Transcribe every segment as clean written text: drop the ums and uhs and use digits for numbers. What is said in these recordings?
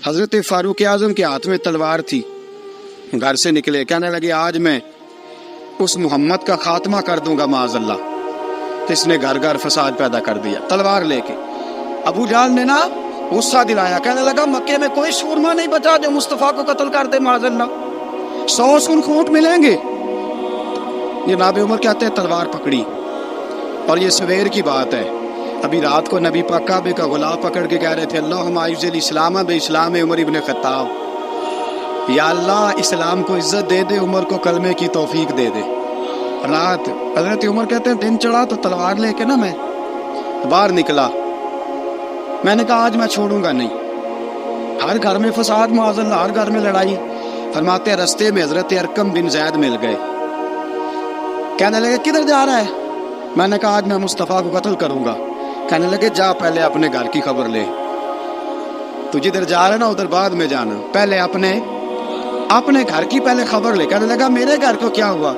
हज़रत फारूक आज़म के हाथ में तलवार थी। घर से निकले, कहने लगे आज मैं उस मोहम्मद का खात्मा कर दूंगा माज़अल्लाह। तो इसने घर घर फसाद पैदा कर दिया तलवार लेके। अबू जाल ने ना गुस्सा दिलाया, कहने लगा मक्के में कोई सूरमा नहीं बचा जो मुस्तफ़ा को कत्ल कर दे माज़अल्लाह, 100 खूंट मिलेंगे। जनाब उमर कहते हैं तलवार पकड़ी, और ये सवेर की बात है। अभी रात को नबी पाक काबे का गुलाब पकड़ के कह रहे थे अल्लाहुम्मा अइज़्ज़िल इस्लाम बिइस्लाम उमर इब्न खत्ताब, या अल्लाह इस्लाम को इज्जत दे दे, उमर को कलमे की तौफीक दे दे। रात हज़रत उमर कहते हैं दिन चढ़ा तो तलवार लेके ना मैं बाहर निकला। मैंने कहा आज मैं छोड़ूंगा नहीं, हर घर में फसाद माज़अल्लाह, हर घर में लड़ाई। फरमाते हैं रस्ते में हज़रत अरकम बिन ज़ैद मिल गए, कहने लगे किधर जा रहा है? मैंने कहा आज मैं मुस्तफ़ा को कत्ल करूंगा। कहने लगे जा पहले अपने घर की खबर ले, तू जिधर जा रहा है ना उधर बाद में जाना, पहले अपने घर की पहले खबर ले। कहने लगा मेरे घर को क्या हुआ?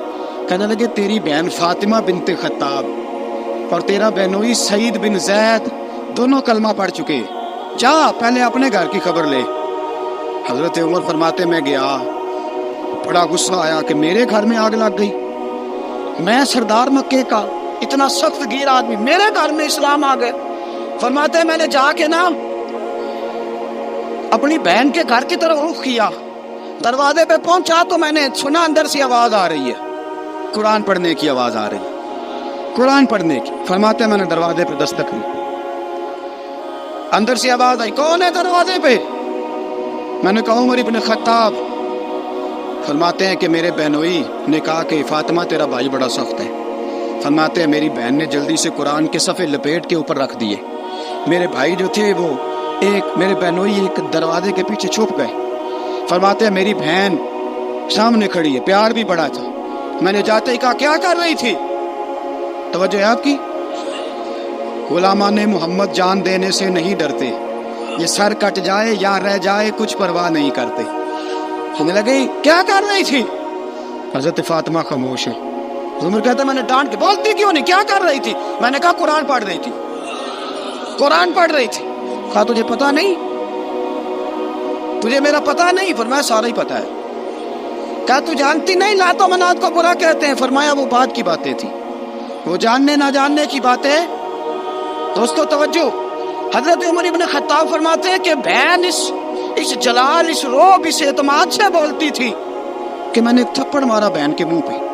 कहने लगे तेरी बहन फातिमा बिनते खत्ताब और तेरा बहनोई सईद बिन ज़ैद दोनों कलमा पढ़ चुके, जा पहले अपने घर की खबर ले। हज़रत उमर फरमाते मैं गया, बड़ा गुस्सा आया कि मेरे घर में आग लग गई, मैं सरदार मक्के का इतना सख्त गिर आदमी, मेरे घर में इस्लाम आ गए। फरमाते मैंने जाके ना अपनी बहन के घर की तरफ रुख किया, दरवाजे पे पहुंचा तो मैंने सुना अंदर से आवाज आ रही है, कुरान पढ़ने की आवाज आ रही, कुरान पढ़ने की। फरमाते मैंने दरवाजे पे दस्तक दी, अंदर से आवाज आई कौन है दरवाजे पे? मैंने कहा उमर इब्न खत्ताब। फरमाते हैं कि मेरे बहनोई ने कहा कि फातिमा तेरा भाई बड़ा सख्त है। फरमाते हैं मेरी बहन ने जल्दी से कुरान के सफ़े लपेट के ऊपर रख दिए। मेरे भाई जो थे वो मेरे बहनोई एक दरवाजे के पीछे छुप गए। फरमाते हैं मेरी बहन सामने खड़ी है, प्यार भी बड़ा था। मैंने जाते ही कहा क्या कर रही थी? तवज्जो है आपकी? गुलामान मोहम्मद जान देने से नहीं डरते, ये सर कट जाए या रह जाए कुछ परवाह नहीं करते। कहने लगे क्या कर रही थी? हज़रत फातिमा खामोश है। उमर कहता मैंने डांट के, बोलती क्यों नहीं, क्या कर रही थी? मैंने कहा कुरान पढ़ रही थी, कुरान पढ़ रही थी। कहा तुझे पता नहीं, तुझे मेरा पता नहीं? फरमाया सारा ही पता है। क्या तू जानती नहीं लातो मनात को बुरा कहते हैं? फरमाया वो बात की बातें थी, वो जानने ना जानने की बातें। दोस्तों तवज्जो, हजरत उमर इब्न खत्ताब फरमाते हैं कि बहन इस जलाल, इस रोब, इस एतमाद से बोलती थी कि मैंने एक थप्पड़ मारा बहन के मुंह पे,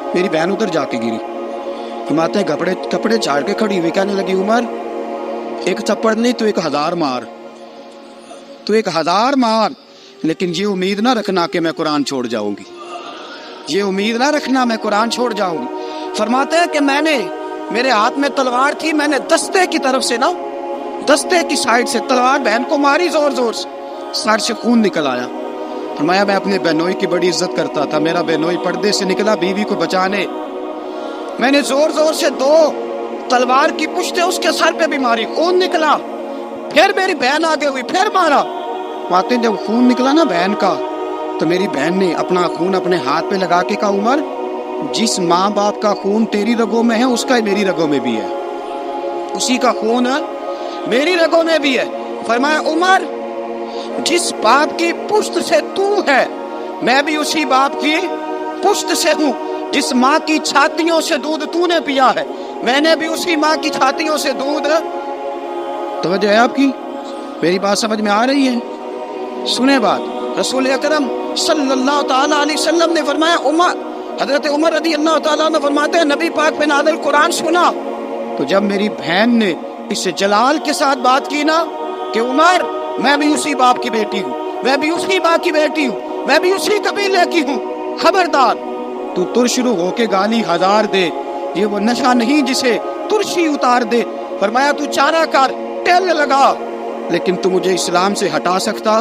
मेरी बहन उधर जाके गिरी। फरमाते हैं कपड़े झाड़ के खड़ी हुई, कहने लगी उमर एक थप्पड़ नहीं तो 1000 मार, तो 1000 मार, लेकिन ये उम्मीद ना रखना कि मैं कुरान छोड़ जाऊंगी, ये उम्मीद ना रखना मैं कुरान छोड़ जाऊंगी। फरमाते हैं कि मेरे हाथ में तलवार थी, मैंने दस्ते की तरफ से ना, दस्ते की साइड से तलवार बहन को मारी, जोर जोर से, सर से खून निकल आया। फरमाया मैं अपने बहनोई की बड़ी इज्जत करता था, मेरा बहनोई पर्दे से निकला बीवी को बचाने, मैंने जोर जोर से 2 तलवार की पुश्ते उसके सर पे भी मारी, खून निकला, फिर मेरी बहन आगे हुई, फिर मारा। माते जब खून निकला ना बहन का, तो मेरी बहन ने अपना खून अपने हाथ पे लगा के कहा उमर जिस माँ बाप का खून तेरी रगों में है उसका ही मेरी रगों में भी है, उसी का खून मेरी रगों में भी है। फरमाया उमर जिस बाप की पुश्त से तू है मैं भी उसी बाप की पुश्त से हूँ, जिस माँ की छातियों से दूध तूने पिया है मैंने भी उसी माँ की छातियों से दूध। तवज्जो है आपकी? मेरी बात समझ में आ रही है? सुने बात, रसूल अकरम सल्लल्लाहु ताला अलैहि वसल्लम ने फरमाया, हजरत उमर रज़ी अल्लाह ताला अन्हु फरमाते हैं नबी पाक पे नाज़िल कुरान सुना, तो जब मेरी बहन ने इस जलाल के साथ बात की ना कि उमर मैं भी उसी बाप की बेटी हूँ, मैं भी उसी माँ की बेटी हूँ, मैं भी उसी कबीले की हूँ, खबरदार तू तुरशरू होके गाली 1000 दे, ये वो नशा नहीं जिसे तुरशी उतार दे। फरमाया तू चारा कर, टेल लगा, लेकिन तू मुझे इस्लाम से हटा सकता?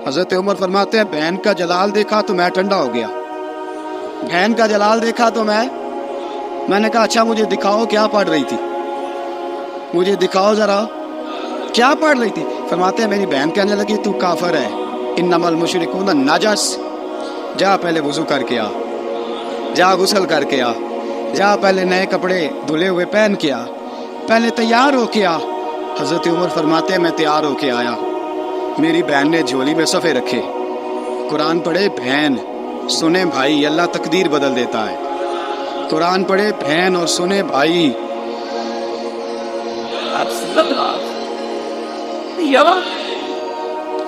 हजरत उमर फरमाते हैं बहन का जलाल देखा तो मैं ठंडा हो गया, बहन का जलाल देखा तो मैंने कहा अच्छा मुझे दिखाओ क्या पढ़ रही थी, मुझे दिखाओ जरा क्या पढ़ रही थी। फरमाते हैं मेरी बहन कहने लगी तू काफिर है, इन्नमल मुशरिकून नजस, जा पहले वुजू करके आ, जा गुस्ल करके आ, जा पहले नए कपड़े धुले हुए पहन के आ, पहले तैयार होके आ। हजरत उमर फरमाते हैं मैं तैयार होके आया, मेरी बहन ने झोली में सफ़े रखे, कुरान पढ़े बहन, सुने भाई, अल्लाह तकदीर बदल देता है। कुरान पढ़े बहन और सुने भाई।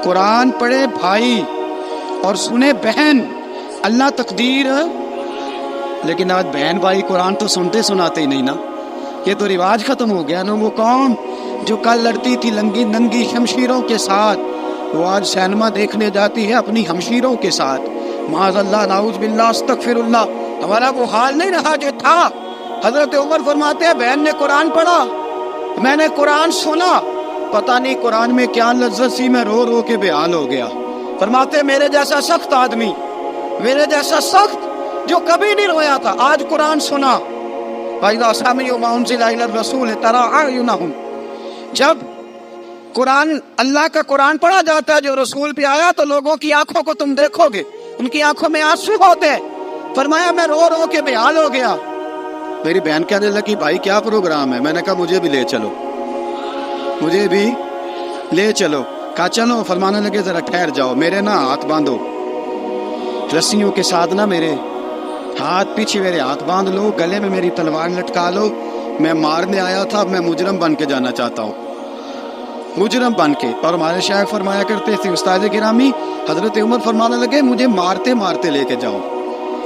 कुरान पढ़े भाई और सुने बहन, अल्लाह तकदीर। लेकिन आज बहन भाई कुरान तो सुनते सुनाते ही नहीं ना, ये तो रिवाज खत्म हो गया ना। वो कौम जो कल लड़ती थी लंगी नंगी शमशीरों के साथ, वो आज सिनेमा देखने जाती है अपनी हमशीरों के साथ। माज़अल्लाह, नाउज़ बिल्लाह, अस्तगफिरुल्लाह। हमारा वो हाल नहीं रहा जो था। हजरत उमर फरमाते हैं बहन ने कुरान पढ़ा, मैंने कुरान सुना, पता नहीं कुरान में क्या लज्जत सी, मैं रो रो के बेहाल हो गया। फरमाते मेरे जैसा सख्त आदमी, मेरे जैसा सख्त जो कभी नहीं रोया था, आज कुरान सुना। जब कुरान, अल्लाह का कुरान पढ़ा जाता है जो रसूल पे आया, तो लोगों की आंखों को तुम देखोगे, उनकी आंखों में आंसू होते हैं। फरमाया मैं रो रो के बेहाल हो गया। मेरी बहन कहने लगी भाई क्या प्रोग्राम है? मैंने कहा मुझे भी ले चलो, मुझे भी ले चलो। कहा चलो। फरमाने लगे जरा ठहर जाओ, मेरे ना हाथ बांधो रस्सियों के साथ, ना मेरे हाथ पीछे मेरे हाथ बांध लो, गले में मेरी तलवार लटका लो। मैं मारने आया था, अब मैं मुजरम बन के जाना चाहता हूँ, मुजरम बन के। और हमारे शायख फरमाया करते थे उस्ताद गिरामी, हजरत उमर फरमाने लगे मुझे मारते मारते लेके जाओ।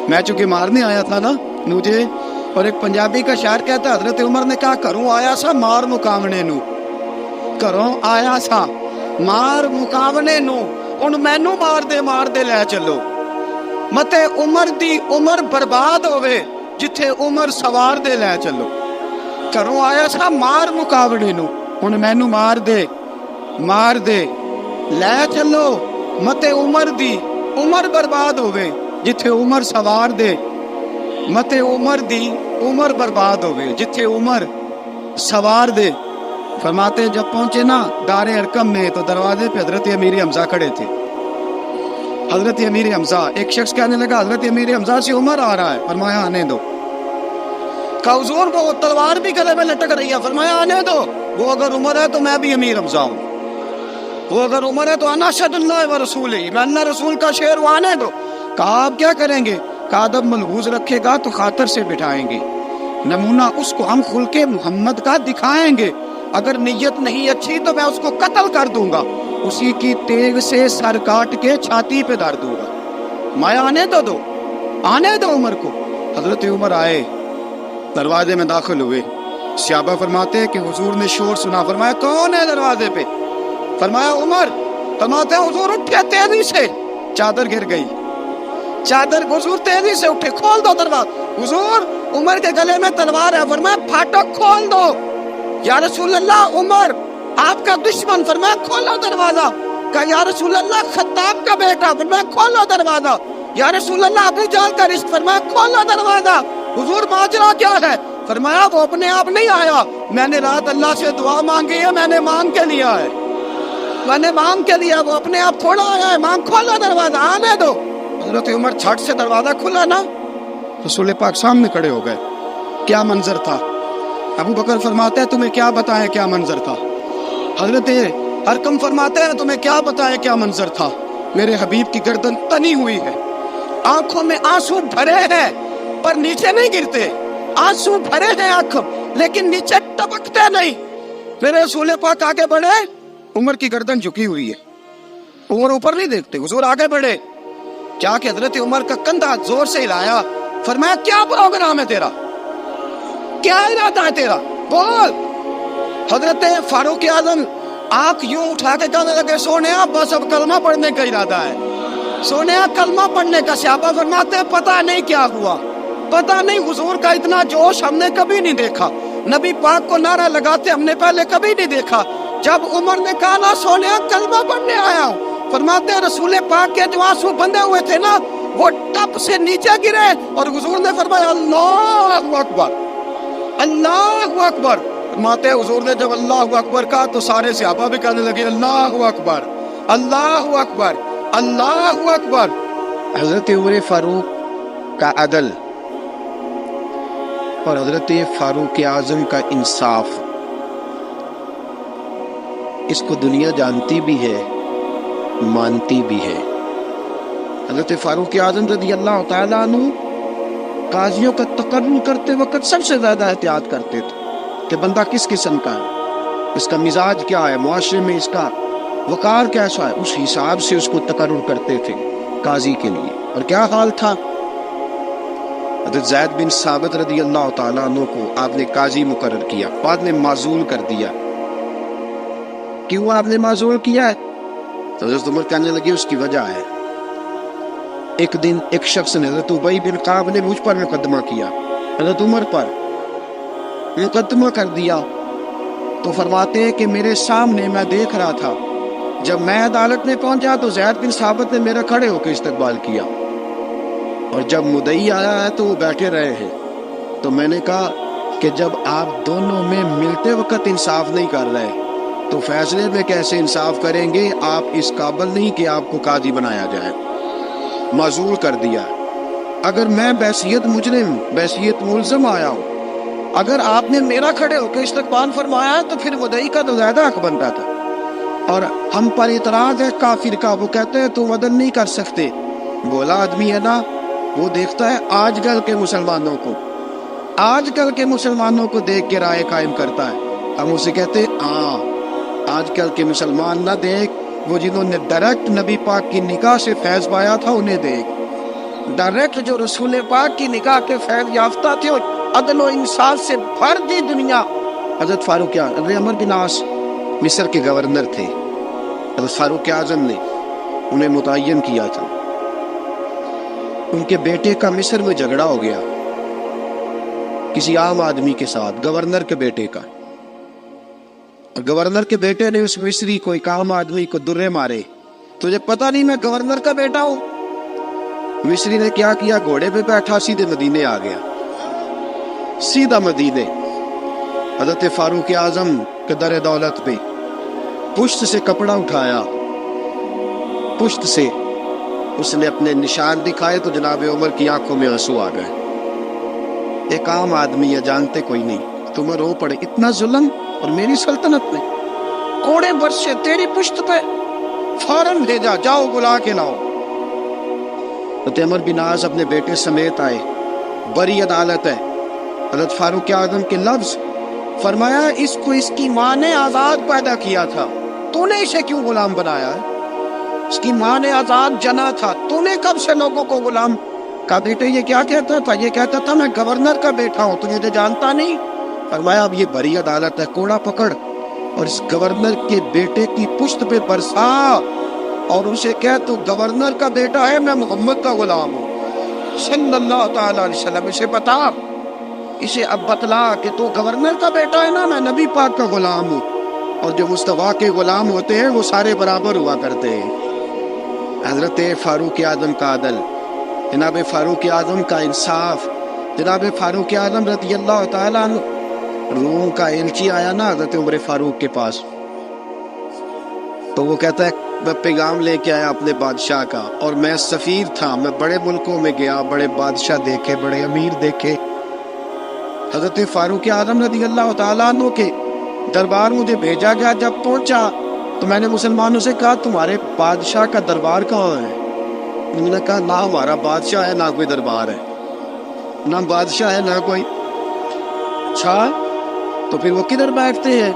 मैं चूंकि मारने आया था ना मुझे। और एक पंजाबी का शायर कहता है हजरत उमर ने कहा घरों आया सा मार मुकावने नू, घरों आया सा मार मुकावने नू, हुण मैनू मार दे लै चलो। मते उमर दी उमर बर्बाद होवे, जिथे उमर सवार दे लै चलो। घरों आया सा मार मुकावने नू, हुण मैनू मार दे लै चलो। मते उमर दी उमर बर्बाद होवे, जिथे उमर सवार दे। मते उमर दी उमर बर्बाद होवे, जिथे उमर सवार दे। फरमाते जब पहुंचे ना दारे अरकम में, तो दरवाजे पे हजरत अमीर हमजा खड़े थे। हजरत अमीर हमजा, एक शख्स कहने लगा हजरत अमीर हमजा से उमर आ रहा है। फरमाया आने दो। कहा हुजूर वो तलवार भी गले में लटक रही है। फरमाया आने दो, वो अगर उमर है तो मैं भी अमीर हमजा हूँ, वो अगर उमर है तो अना अशहदुल्लाह व रसूलिही, मैं अल्लाह रसूल का शेर हूं, आने दो। कहा आप क्या करेंगे? कहा अदब मलहूज रखेगा तो खातर से बिठाएंगे, नमूना उसको हम खुलके मोहम्मद का दिखाएंगे, अगर नीयत नहीं अच्छी तो मैं उसको कत्ल कर दूंगा, उसी की तेग से सर काट के छाती पे धर दूंगा। मैं आने तो दो, आने दो उमर को। हजरत उमर आए, दरवाजे में दाखिल हुए। सहाबा फरमाते हैं कि हुजूर ने शोर सुना। फरमाया कौन है दरवाजे पे? फरमाया उमर। फरमाते हैं हुजूर उठे तेजी से, चादर गिर गई, चादर। हुजूर तेजी से उठे, खोल दो दरवाजा। हुजूर उमर के गले में तलवार है। फरमाया फाटक खोल दो। या रसूल अल्लाह उमर आपका दुश्मन। फरमाया खोलो दरवाजा। कहा या रसूल अल्लाह खत्ताब का बेटा। फरमाया खोलो दरवाजा। या रसूल अल्लाह अबू जहल का रिश्त। फरमाया खोलो दरवाजा। हुजूर माजरा क्या है? फरमाया वो अपने आप नहीं आया, मैंने रात अल्लाह से दुआ मांगी है, मैंने मांग के लिया है, मैंने मांग के लिया, वो अपने आप थोड़ा आया है। मांग खोलो दरवाजा, आने दो। हजरत उमर झट से दरवाजा खुला ना, रसूल पाक सामने खड़े हो गए। क्या मंजर था? अबू बकर फरमाते हैं तुम्हें क्या बताएं क्या मंजर था। हजरत अरकम फरमाते हैं तुम्हें क्या बताएं क्या मंजर था। मेरे हबीब की गर्दन तनी हुई है, आंखों में आंसू भरे हैं पर नीचे नहीं गिरते, आंसू भरे हैं आंख लेकिन नीचे टपकते नहीं। मेरे रसूल पाक आगे बढ़े, उमर की गर्दन झुकी हुई है, उमर ऊपर नहीं देखते। हुजूर आगे बढ़े, जाके हजरत उमर का कंधा जोर से हिलाया। फरमाया क्या प्रोग्राम है तेरा, क्या इरादा है तेरा, बोल। हजरत फारूक आजम आंख यूं उठा के कहने लगे सोने बस अब कलमा पढ़ने का इरादा है, सोने कलमा पढ़ने का। सहाबा फरमाते पता नहीं क्या हुआ, पता नहीं हुजूर का इतना जोश हमने कभी नहीं देखा, नबी पाक को नारा लगाते हमने पहले कभी नहीं देखा। जब उमर ने कहा ना सोने कलमा पढ़ने आया हूँ, फरमाते रसूल पाक के जो आंसू बंधे हुए थे ना वो टप से नीचे गिरे और हुजूर ने फरमाया अल्लाहु अकबर, अल्लाहु अकबर। फरमाते हुजूर ने जब अल्लाहु अकबर कहा तो सारे सहाबा भी कहने लगे अल्लाहु अकबर, अल्लाहु अकबर, अल्लाहु अकबर। हजरत उमर फारूक का अदल और हजरत फारूक आजम का इंसाफ, इसको दुनिया जानती भी है مانتی بھی ہے۔ حضرت فاروق اعظم رضی اللہ تعالیٰ عنہ قاضیوں کا تقرر کرتے وقت سب سے زیادہ احتیاط کرتے تھے کہ بندہ کس قسم کا ہے، اس کا مزاج کیا ہے، معاشرے میں اس کا وقار کیسا ہے، اس حساب سے اس کو تقرر کرتے تھے قاضی کے لیے۔ اور کیا حال تھا؟ حضرت زید بن ثابت رضی اللہ تعالیٰ عنہ کو آپ نے قاضی مقرر کیا، بعد میں معزول کر دیا۔ کیوں آپ نے معزول کیا ہے؟ تو حضرت عمر کہنے لگے اس کی وجہ ہے، ایک دن ایک شخص نے، حضرت ابی بن کعب نے مجھ پر مقدمہ کیا، حضرت عمر پر مقدمہ کر دیا، تو فرماتے ہیں کہ میرے سامنے میں دیکھ رہا تھا، جب میں عدالت میں پہنچا تو زید بن ثابت نے میرا کھڑے ہو کے استقبال کیا، اور جب مدعی آیا ہے تو وہ بیٹھے رہے ہیں۔ تو میں نے کہا کہ جب آپ دونوں میں ملتے وقت انصاف نہیں کر رہے تو فیصلے میں کیسے انصاف کریں گے؟ آپ اس قابل نہیں کہ آپ کو قاضی بنایا جائے، معزول کر دیا۔ اگر میں بحیثیت مجرم، بحیثیت ملزم آیا ہوں، اگر آپ نے میرا کھڑے ہو کے استقبال فرمایا تو پھر مدعی کا تو زیادہ حق بنتا تھا۔ اور ہم پر اعتراض ہے کافر کا، وہ کہتے ہیں تم عدل نہیں کر سکتے۔ بولا آدمی ہے نا، وہ دیکھتا ہے آج کل کے مسلمانوں کو، آج کل کے مسلمانوں کو دیکھ کے رائے قائم کرتا ہے۔ ہم اسے کہتے ہیں ہاں آج کل کے مسلمان نہ دیکھ، وہ جنہوں نے ڈائریکٹ نبی پاک کی نگاہ سے فیض پایا تھا انہیں دیکھ، ڈائریکٹ جو رسول پاک کی نگاہ کے فیض یافتہ تھے، عدل و انصاف سے بھر دی دنیا۔ حضرت فاروق اعظم، عمر بن عاص مصر کے گورنر تھے، حضرت فاروق اعظم نے انہیں متعین کیا تھا۔ ان کے بیٹے کا مصر میں جھگڑا ہو گیا کسی عام آدمی کے ساتھ، گورنر کے بیٹے کا، اور گورنر کے بیٹے نے اس مصری کو، ایک عام آدمی کو درے مارے۔ تجھے پتہ نہیں میں گورنر کا بیٹا ہوں؟ مصری نے کیا کیا؟ گھوڑے پہ بیٹھا سیدھے مدینے آ گیا، سیدھا مدینے۔ حضرت فاروق اعظم کے در دولت پہ پشت سے کپڑا اٹھایا، پشت سے اس نے اپنے نشان دکھائے تو جناب عمر کی آنکھوں میں آنسو آ گئے۔ ایک عام آدمی ہے، جانتے کوئی نہیں، تمہیں رو پڑے، اتنا ظلم، اور میری سلطنت میں کوڑے برسے تیری پشت پہ، فوراً بھیجا جاؤ بلا کے لاؤ۔ حضرت عمر بن عاص اپنے بیٹے سمیت آئے، بڑی عدالت ہے۔ حضرت فاروق اعظم کے لفظ، فرمایا اس کو اس کی ماں نے آزاد پیدا کیا تھا، تو نے اسے کیوں غلام بنایا ہے؟ اس کی ماں نے آزاد جنا تھا، تو نے کب سے لوگوں کو غلام کا؟ بیٹے یہ کیا کہتا تھا؟ یہ کہتا تھا میں گورنر کا بیٹا ہوں، تو مجھے جانتا نہیں؟ فرمایا اب یہ بڑی عدالت ہے، کوڑا پکڑ اور اس گورنر کے بیٹے کی پشت پہ برسا اور اسے کہہ تو گورنر کا بیٹا ہے، میں محمد کا غلام ہوں صلی اللہ تعالی علیہ وسلم۔ اسے بتا، اسے اب بتلا کہ تو گورنر کا بیٹا ہے نا، میں نبی پاک کا غلام ہوں، اور جو مصطفیٰ کے غلام ہوتے ہیں وہ سارے برابر ہوا کرتے ہیں۔ حضرت فاروق اعظم کا عدل، جناب فاروق اعظم کا انصاف، جناب فاروق اعظم رضی اللہ تعالیٰ عنہ۔ روم کا ایلچی آیا نا حضرت عمر فاروق کے پاس، تو وہ کہتا ہے میں پیغام لے کے آیا اپنے بادشاہ کا، اور میں سفیر تھا، میں بڑے ملکوں میں گیا، بڑے بادشاہ دیکھے، بڑے امیر دیکھے۔ حضرت فاروق اعظم رضی اللہ تعالیٰ عنہ کے دربار مجھے بھیجا گیا۔ جب پہنچا تو میں نے مسلمانوں سے کہا تمہارے بادشاہ کا دربار کہاں ہے؟ انہوں نے کہا نہ ہمارا بادشاہ ہے نہ کوئی دربار ہے، نہ بادشاہ ہے نہ کوئی۔ اچھا تو پھر وہ کدھر بیٹھتے ہیں؟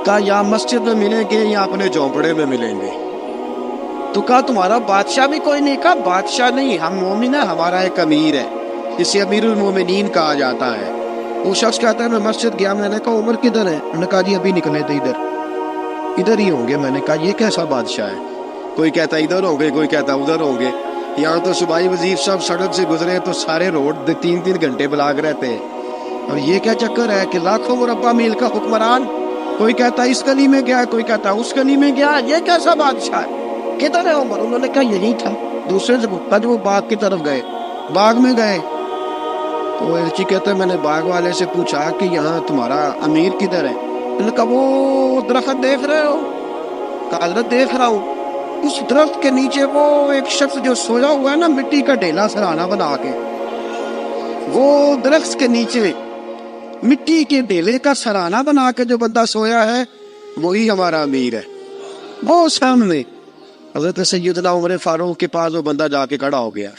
کہا یا مسجد میں ملیں گے یا اپنے جھونپڑے میں ملیں گے۔ تو کہا تمہارا بادشاہ بھی کوئی نہیں؟ کہا بادشاہ نہیں، ہم مومن ہیں، ہمارا ایک امیر ہے، جسے امیر المومنین کہا جاتا ہے۔ وہ شخص کہتا ہے میں مسجد گیا، میں نے کہا عمر کدھر ہے؟ انہوں نے کہا جی ابھی نکلے تھے ادھر ہی ہوں گے۔ میں نے کہا یہ کیسا بادشاہ ہے؟ کوئی کہتا ادھر ہوں گے، کوئی کہتا ادھر ہوں گے۔ یہاں تو صوبائی وزیر صاحب سڑک سے گزرے تو سارے روڈ 3 گھنٹے بلاک رہتے ہیں، اور یہ کیا چکر ہے کہ لاکھوں مربع میل کا حکمران، کوئی کہتا اس گلی میں گیا، کوئی کہتا اس گلی میں گیا، یہ کیسا بادشاہ ہے؟ کدھر ہے عمر؟ انہوں نے کہا یہی تھا۔ دوسرے سے پوچھا جو وہ باغ کی طرف گئے، باغ میں گئے تو ایلچی کہتا ہے میں نے باغ والے سے پوچھا کہ یہاں تمہارا امیر کدھر ہے؟ انہوں نے کہا وہ درخت دیکھ رہے ہو؟ کہا حضرت دیکھ رہا ہوں۔ اس درخت کے نیچے وہ ایک شخص جو سویا ہوا ہے نا، مٹی کا ڈھیلا سرہانہ بنا کے، وہ درخت کے نیچے مٹی کے ڈھیلے کا سرہانہ بنا کے جو بندہ سویا ہے وہی ہمارا امیر ہے۔ وہ سامنے حضرت سیدنا عمر فاروق کے پاس وہ بندہ جا کے کھڑا ہو گیا.